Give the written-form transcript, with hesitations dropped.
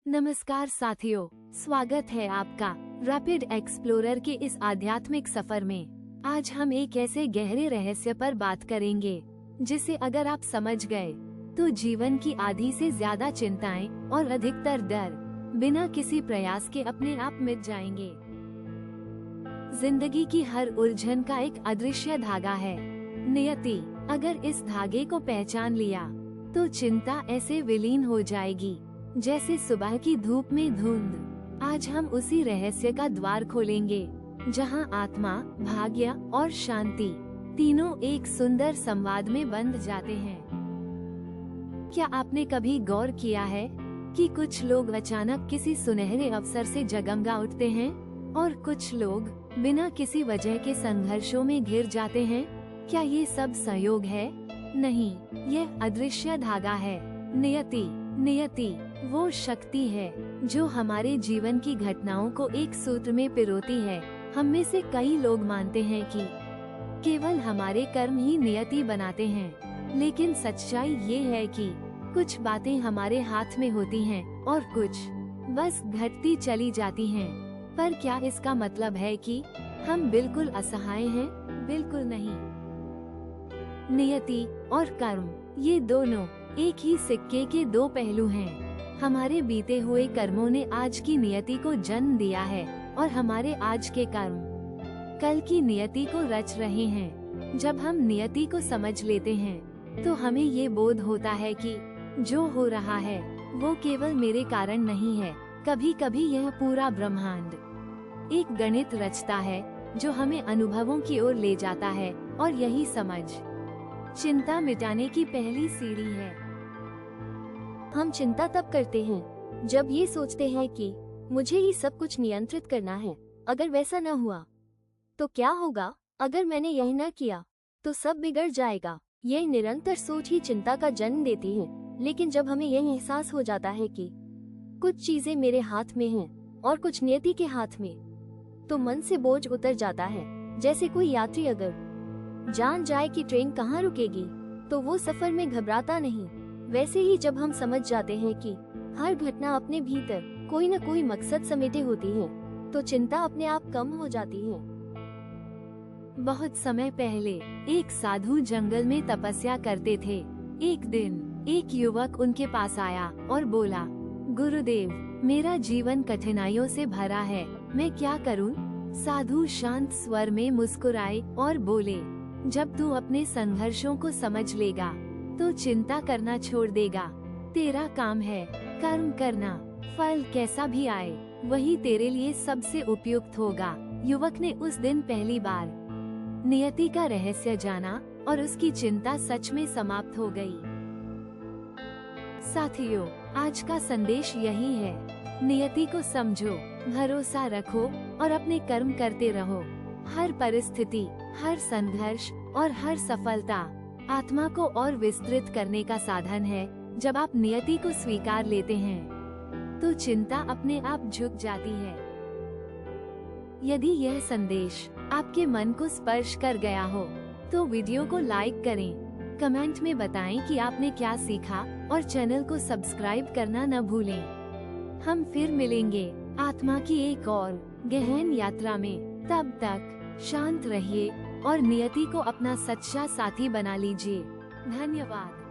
नमस्कार साथियों, स्वागत है आपका रैपिड एक्सप्लोरर के इस आध्यात्मिक सफर में। आज हम एक ऐसे गहरे रहस्य पर बात करेंगे जिसे अगर आप समझ गए तो जीवन की आधी से ज्यादा चिंताएं और अधिकतर डर बिना किसी प्रयास के अपने आप मिट जाएंगे। जिंदगी की हर उलझन का एक अदृश्य धागा है, नियति। अगर इस धागे को पहचान लिया तो चिंता ऐसे विलीन हो जाएगी जैसे सुबह की धूप में धुंध। आज हम उसी रहस्य का द्वार खोलेंगे जहां आत्मा, भाग्य और शांति तीनों एक सुंदर संवाद में बंध जाते हैं। क्या आपने कभी गौर किया है कि कुछ लोग अचानक किसी सुनहरे अवसर से जगमगा उठते हैं और कुछ लोग बिना किसी वजह के संघर्षों में घिर जाते हैं? क्या ये सब संयोग है? नहीं, यह अदृश्य धागा है, नियति। नियति वो शक्ति है जो हमारे जीवन की घटनाओं को एक सूत्र में पिरोती है। हम में से कई लोग मानते हैं कि केवल हमारे कर्म ही नियति बनाते हैं, लेकिन सच्चाई ये है कि कुछ बातें हमारे हाथ में होती हैं और कुछ बस घटती चली जाती हैं। पर क्या इसका मतलब है कि हम बिल्कुल असहाय हैं? बिल्कुल नहीं। नियति और कर्म ये दोनों एक ही सिक्के के दो पहलू हैं। हमारे बीते हुए कर्मों ने आज की नियति को जन्म दिया है और हमारे आज के कर्म कल की नियति को रच रहे हैं। जब हम नियति को समझ लेते हैं तो हमें ये बोध होता है कि जो हो रहा है वो केवल मेरे कारण नहीं है। कभी कभी यह पूरा ब्रह्मांड एक गणित रचता है जो हमें अनुभवों की ओर ले जाता है, और यही समझ चिंता मिटाने की पहली सीढ़ी है। हम चिंता तब करते हैं जब ये सोचते हैं कि मुझे ही सब कुछ नियंत्रित करना है। अगर वैसा न हुआ तो क्या होगा? अगर मैंने यही न किया तो सब बिगड़ जाएगा। यह निरंतर सोच ही चिंता का जन्म देती है। लेकिन जब हमें यह एहसास हो जाता है कि कुछ चीजें मेरे हाथ में हैं और कुछ नियति के हाथ में, तो मन से बोझ उतर जाता है। जैसे कोई यात्री अगर जान जाए कि ट्रेन कहाँ रुकेगी तो वो सफर में घबराता नहीं, वैसे ही जब हम समझ जाते हैं कि हर घटना अपने भीतर कोई न कोई मकसद समेटे होती है, तो चिंता अपने आप कम हो जाती है। बहुत समय पहले एक साधु जंगल में तपस्या करते थे। एक दिन एक युवक उनके पास आया और बोला, गुरुदेव, मेरा जीवन कठिनाइयों से भरा है, मैं क्या करूं? साधु शांत स्वर में मुस्कुराए और बोले, जब तू अपने संघर्षों को समझ लेगा तो चिंता करना छोड़ देगा। तेरा काम है कर्म करना, फल कैसा भी आए वही तेरे लिए सबसे उपयुक्त होगा। युवक ने उस दिन पहली बार नियति का रहस्य जाना और उसकी चिंता सच में समाप्त हो गई। साथियों, आज का संदेश यही है, नियति को समझो, भरोसा रखो और अपने कर्म करते रहो। हर परिस्थिति, हर संघर्ष और हर सफलता आत्मा को और विस्तृत करने का साधन है। जब आप नियति को स्वीकार लेते हैं तो चिंता अपने आप झुक जाती है। यदि यह संदेश आपके मन को स्पर्श कर गया हो तो वीडियो को लाइक करें, कमेंट में बताएं कि आपने क्या सीखा और चैनल को सब्सक्राइब करना न भूलें। हम फिर मिलेंगे आत्मा की एक और गहन यात्रा में। तब तक शांत रहिए और नियति को अपना सच्चा साथी बना लीजिए। धन्यवाद।